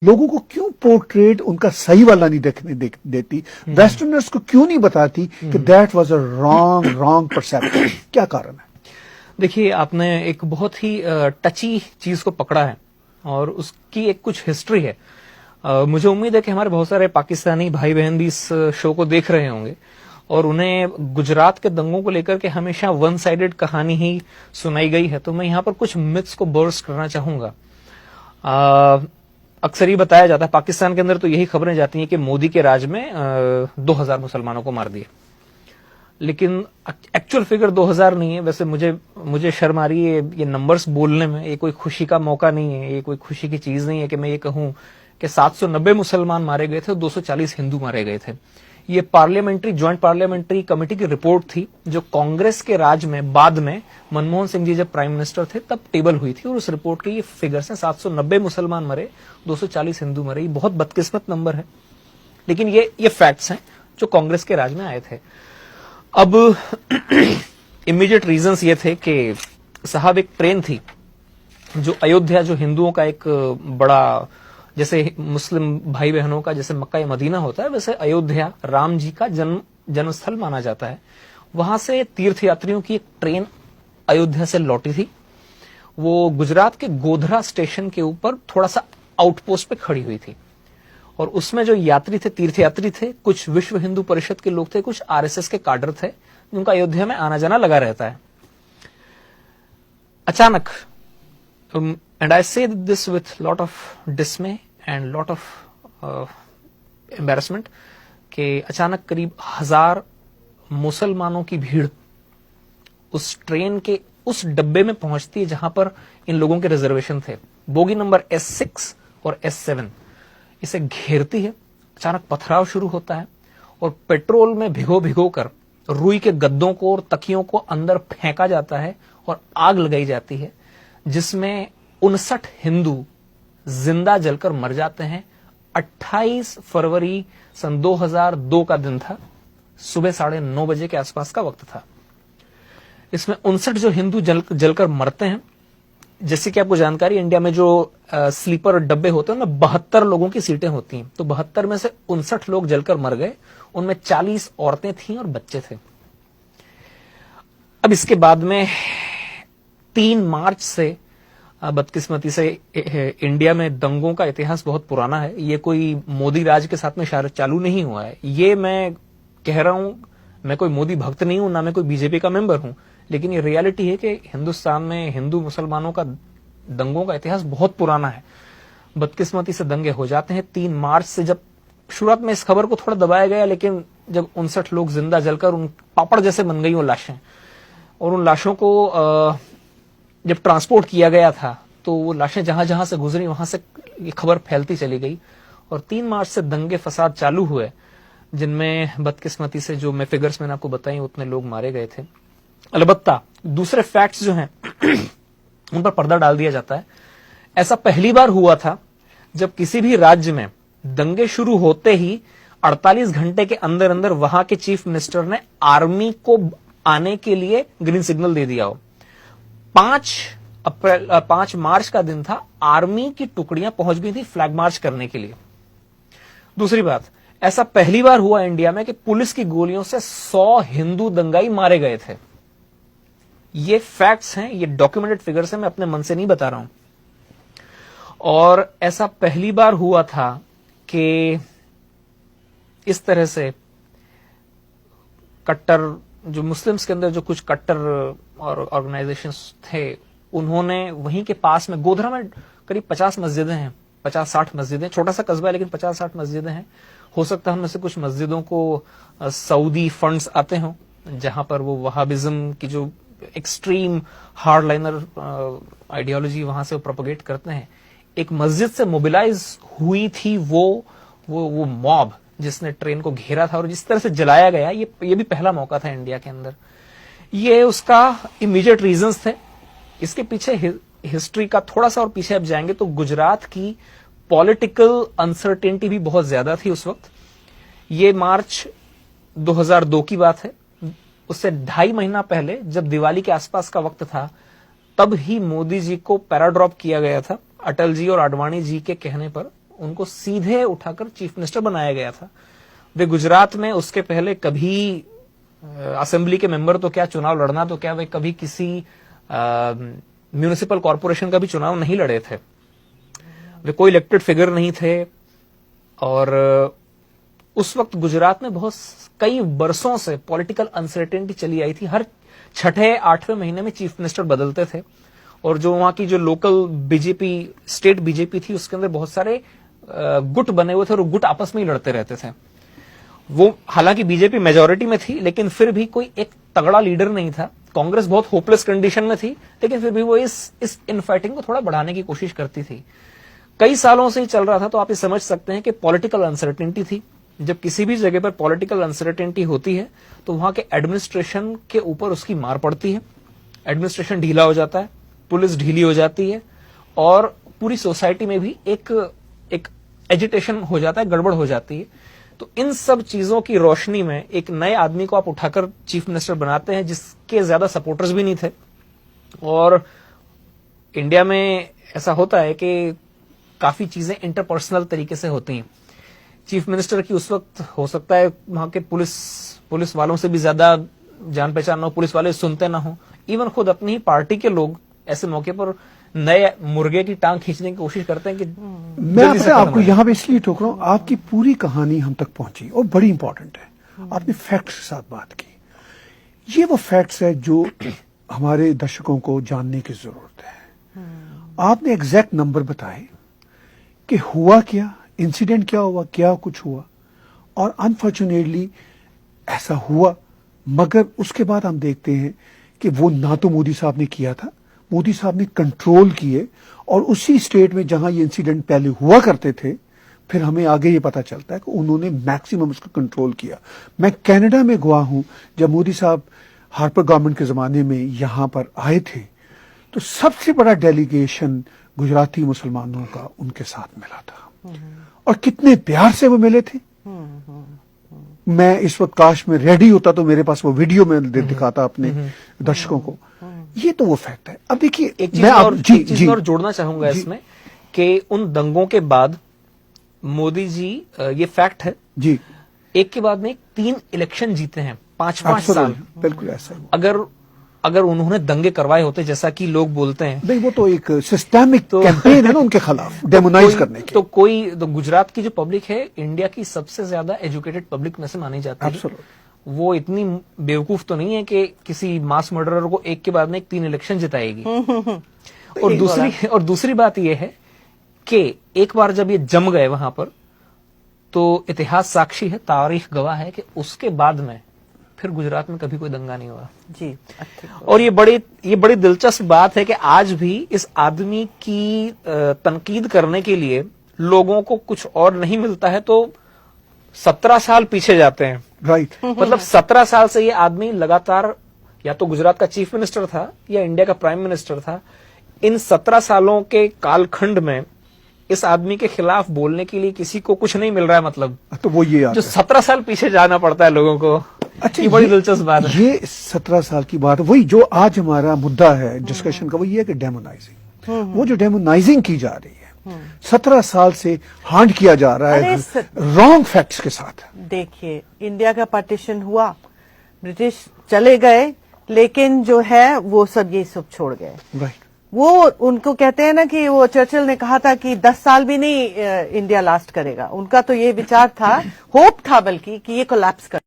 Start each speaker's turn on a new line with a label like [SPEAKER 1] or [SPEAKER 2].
[SPEAKER 1] लोगों को क्यों पोर्ट्रेट उनका सही वाला नहीं देखने देती, वेस्टर्नर्स को क्यों नहीं बताती कि that was a wrong perception? क्या कारण है?
[SPEAKER 2] देखिए, आपने एक बहुत ही टची चीज को पकड़ा है और उसकी एक कुछ हिस्ट्री है। मुझे उम्मीद है कि हमारे बहुत सारे पाकिस्तानी भाई बहन भी इस शो को देख रहे होंगे और उन्हें गुजरात के दंगों को लेकर के हमेशा वन साइडेड कहानी ही सुनाई गई है। तो मैं यहाँ पर कुछ मिथ्स को बर्स्ट करना चाहूंगा। अक्सर ही बताया जाता है, पाकिस्तान के अंदर तो यही खबरें जाती हैं कि मोदी के राज में 2000 मुसलमानों को मार दिए, लेकिन एक्चुअल फिगर 2000 नहीं है। वैसे मुझे शर्म आ रही है ये नंबर्स बोलने में। ये कोई खुशी का मौका नहीं है, ये कोई खुशी की चीज नहीं है कि मैं ये कहूं कि 790 मुसलमान मारे गए थे और 240 हिंदू मारे गए थे। ये ज्वाइंट पार्लियामेंट्री कमेटी की रिपोर्ट थी जो कांग्रेस के राज में बाद में मनमोहन सिंह जी जब प्राइम मिनिस्टर थे तब टेबल हुई थी, और उस रिपोर्ट के ये फिगर्स हैं। 790 मुसलमान मरे, 240 हिंदू मरे। ये बहुत बदकिस्मत नंबर है, लेकिन ये फैक्ट्स हैं जो कांग्रेस के राज में आए थे। अब इमीडिएट रीजंस ये थे कि साहब एक ट्रेन थी जो अयोध्या, जो हिंदुओं का एक बड़ा, जैसे मुस्लिम भाई बहनों का जैसे मक्का या मदीना होता है, वैसे अयोध्या राम जी का जन्मस्थल माना जाता है। वहां से तीर्थयात्रियों की एक ट्रेन अयोध्या से लौटी थी। वो गुजरात के गोधरा स्टेशन के ऊपर थोड़ा सा आउटपोस्ट पे खड़ी हुई थी, और उसमें जो यात्री थे, तीर्थयात्री थे, कुछ विश्व हिंदू परिषद के लोग थे, कुछ आरएसएस के काडर थे, जिनका अयोध्या में आना जाना लगा रहता है। अचानक, एंड आई से this with lot of डिसमे and lot of embarrassment, कि अचानक करीब 1000 मुसलमानों की भीड़ उस ट्रेन के उस डब्बे में पहुंचती है जहां पर इन लोगों के रिजर्वेशन थे। बोगी नंबर S6 और S7 इसे घेरती है। अचानक पथराव शुरू होता है और पेट्रोल में भिगो कर रुई के गद्दों को और तकियों को अंदर फेंका जाता है और आग लगाई जाती है, जिसमें 59 हिंदू जिंदा जलकर मर जाते हैं। 28 फरवरी सन 2002 का दिन था, सुबह 9:30 बजे के आसपास का वक्त था। इसमें 59 जो हिंदू जलकर मरते हैं। जैसे कि आपको जानकारी, इंडिया में जो स्लीपर डब्बे होते हैं उनमें 72 लोगों की सीटें होती हैं, तो 72 में से 59 लोग जलकर मर गए। उनमें 40 औरतें थीं और बच्चे थे। अब इसके बाद में 3 मार्च से बदकिस्मती से इंडिया में दंगों का इतिहास बहुत पुराना है। ये कोई मोदी राज के साथ में चालू नहीं हुआ है। ये मैं कह रहा हूं, मैं कोई मोदी भक्त नहीं हूं, ना मैं कोई बीजेपी का मेंबर हूं, लेकिन ये रियलिटी है कि हिंदुस्तान में हिंदू मुसलमानों का दंगों का इतिहास बहुत पुराना है। बदकिस्मती से दंगे हो जाते हैं 3 मार्च से। जब शुरुआत में इस खबर को थोड़ा दबाया गया, लेकिन जब 59 लोग जिंदा जलकर उन पापड़ जैसे बन गई वो लाशें, और उन लाशों को जब ट्रांसपोर्ट किया गया था, तो वो लाशें जहां जहां से गुजरी वहां से ये खबर फैलती चली गई, और 3 मार्च से दंगे फसाद चालू हुए, जिनमें बदकिस्मती से जो मैं फिगर्स मैंने आपको बताई उतने लोग मारे गए थे। अलबत्ता दूसरे फैक्ट्स जो हैं उन पर पर्दा डाल दिया जाता है। ऐसा पहली बार हुआ था जब किसी भी राज्य में दंगे शुरू होते ही 48 घंटे के अंदर अंदर वहां के चीफ मिनिस्टर ने आर्मी को आने के लिए ग्रीन सिग्नल दे दिया हो। 5 मार्च का दिन था, आर्मी की टुकड़ियां पहुंच गई थी फ्लैग मार्च करने के लिए। दूसरी बात, ऐसा पहली बार हुआ इंडिया में कि पुलिस की गोलियों से 100 हिंदू दंगाई मारे गए थे। ये फैक्ट्स हैं, ये डॉक्यूमेंटेड फिगर्स हैं, मैं अपने मन से नहीं बता रहा हूं। और ऐसा पहली बार हुआ था कि इस तरह से कट्टर, जो मुस्लिम्स के अंदर जो कुछ कट्टर और ऑर्गेनाइजेशंस थे, उन्होंने वहीं के पास में गोधरा में करीब 50 मस्जिदें हैं, 50-60 मस्जिदें, छोटा सा कस्बा है लेकिन 50-60 मस्जिदें हैं। हो सकता है उनमें से कुछ मस्जिदों को सऊदी फंड्स आते हों, जहां पर वो वहाबिज्म की जो एक्सट्रीम हार्डलाइनर आइडियोलॉजी वहां से वो प्रोपोगेट करते हैं। एक मस्जिद से मोबिलाइज हुई थी वो मॉब जिसने ट्रेन को घेरा था और जिस तरह से जलाया गया, ये भी पहला मौका था इंडिया के अंदर। ये उसका इमीडिएट रीजंस थे। इसके पीछे हिस्ट्री का थोड़ा सा और पीछे अब जाएंगे तो गुजरात की पॉलिटिकल अनसर्टेनिटी भी बहुत ज्यादा थी उस वक्त। ये मार्च 2002 की बात है। उससे 2.5 महीना पहले जब दिवाली के आसपास का वक्त था, तब ही मोदी जी को पैराड्रॉप किया गया था। अटल जी और आडवाणी जी के कहने पर उनको सीधे उठाकर चीफ मिनिस्टर बनाया गया था। वे गुजरात में उसके पहले कभी असेंबली के मेंबर तो क्या, चुनाव लड़ना तो क्या, वे कभी किसी म्यूनिसिपल कॉरपोरेशन का भी चुनाव नहीं लड़े थे। वे कोई इलेक्टेड फिगर नहीं थे। और उस वक्त गुजरात में बहुत कई बरसों से पॉलिटिकल अनसर्टेनिटी चली आई थी। हर छठे आठवें महीने में चीफ मिनिस्टर बदलते थे और जो वहां की जो लोकल बीजेपी, स्टेट बीजेपी थी, उसके अंदर बहुत सारे गुट बने हुए थे और गुट आपस में ही लड़ते रहते थे। वो हालांकि बीजेपी मेजोरिटी में थी, लेकिन फिर भी कोई एक तगड़ा लीडर नहीं था। कांग्रेस बहुत होपलेस कंडीशन में थी, लेकिन फिर भी वो इस इनफाइटिंग को थोड़ा बढ़ाने की कोशिश करती थी। कई सालों से ही चल रहा था, तो आप ये समझ सकते हैं कि पॉलिटिकल अनसर्टेनिटी थी। जब किसी भी जगह पर पॉलिटिकल अनसर्टेनिटी होती है तो वहां के एडमिनिस्ट्रेशन के ऊपर उसकी मार पड़ती है। एडमिनिस्ट्रेशन ढीला हो जाता है, पुलिस ढीली हो जाती है और पूरी सोसाइटी में भी एक एजिटेशन हो जाता है, गड़बड़ हो जाती है। तो इन सब चीजों की रोशनी में एक नए आदमी को आप उठाकर चीफ मिनिस्टर बनाते हैं जिसके ज्यादा सपोर्टर्स भी नहीं थे। और इंडिया में ऐसा होता है कि काफी चीजें इंटरपर्सनल तरीके से होती हैं। चीफ मिनिस्टर की उस वक्त हो सकता है वहां के पुलिस वालों से भी ज्यादा जान पहचान ना हो, पुलिस वाले सुनते ना हो, इवन खुद अपनी ही पार्टी के लोग ऐसे मौके पर नए मुर्गे की टांग खींचने की कोशिश करते हैं कि
[SPEAKER 1] मैं आपको यहाँ पे इसलिए टोक रहा हूँ, आपकी पूरी कहानी हम तक पहुंची और बड़ी इंपॉर्टेंट है। आपने फैक्ट्स के साथ बात की। ये वो फैक्ट्स है जो हमारे दर्शकों को जानने की जरूरत है। आपने एग्जैक्ट नंबर बताए कि हुआ क्या, इंसिडेंट क्या हुआ, क्या कुछ हुआ, और अनफॉर्चुनेटली ऐसा हुआ। मगर उसके बाद हम देखते हैं कि वो ना तो मोदी साहब ने किया था, मोदी साहब ने कंट्रोल किए, और उसी स्टेट में जहां ये इंसिडेंट पहले हुआ करते थे, फिर हमें आगे ये पता चलता है कि उन्होंने मैक्सिमम उसको कंट्रोल किया। मैं कनाडा में गवाह हूं, जब मोदी साहब हार्पर गवर्नमेंट के जमाने में यहां पर आए थे तो सबसे बड़ा डेलीगेशन गुजराती मुसलमानों का उनके साथ मिला था, और कितने प्यार से वो मिले थे। मैं इस वक्त काश में रेडी होता तो मेरे पास वो वीडियो में दिखाता अपने दर्शकों को। ये तो वो फैक्ट है। अब देखिए,
[SPEAKER 2] एक चीज और जोड़ना चाहूंगा इसमें कि उन दंगों के बाद मोदी जी, ये फैक्ट है
[SPEAKER 1] जी,
[SPEAKER 2] एक के बाद में 3 इलेक्शन जीते हैं, 5-5 साल।
[SPEAKER 1] बिल्कुल ऐसा है।
[SPEAKER 2] अगर उन्होंने दंगे करवाए होते जैसा कि लोग बोलते हैं,
[SPEAKER 1] नहीं, वो तो एक सिस्टेमिक कैंपेन है ना उनके खिलाफ, डेमोनाइज करने की।
[SPEAKER 2] तो गुजरात की जो पब्लिक है इंडिया की सबसे ज्यादा एजुकेटेड पब्लिक में से मानी जाती है। वो इतनी बेवकूफ तो नहीं है कि किसी मास मर्डरर को एक के बाद में 3 इलेक्शन जिताएगी। और दूसरी बात यह है कि एक बार जब ये जम गए वहां पर, तो इतिहास साक्षी है, तारीख गवाह है कि उसके बाद में फिर गुजरात में कभी कोई दंगा नहीं हुआ
[SPEAKER 3] जी।
[SPEAKER 2] और ये बड़ी दिलचस्प बात है कि आज भी इस आदमी की तनकीद करने के लिए लोगों को कुछ और नहीं मिलता है तो 17 साल पीछे जाते हैं।
[SPEAKER 1] राइट।
[SPEAKER 2] मतलब 17 साल से ये आदमी लगातार या तो गुजरात का चीफ मिनिस्टर था या इंडिया का प्राइम मिनिस्टर था। इन 17 सालों के कालखंड में इस आदमी के खिलाफ बोलने के लिए किसी को कुछ नहीं मिल रहा है। मतलब
[SPEAKER 1] तो वो ये
[SPEAKER 2] जो 17 साल पीछे जाना पड़ता है लोगों को।
[SPEAKER 1] अच्छा,
[SPEAKER 2] ये बड़ी दिलचस्प बात है।
[SPEAKER 1] ये 17 साल की बात, वही जो आज हमारा मुद्दा है डिस्कशन का, वो ये है कि डेमोनाइजिंग, वो जो डेमोनाइजिंग की जा रही है 17 साल से हांड किया जा रहा है रॉन्ग फैक्ट्स के साथ।
[SPEAKER 3] देखिए, इंडिया का पार्टीशन हुआ, ब्रिटिश चले गए, लेकिन जो है वो सब ये सब छोड़ गए।
[SPEAKER 1] राइट।
[SPEAKER 3] वो उनको कहते हैं ना कि वो चर्चिल ने कहा था कि 10 साल भी नहीं इंडिया लास्ट करेगा। उनका तो ये विचार था, होप था बल्कि, कि ये कोलैप्स कर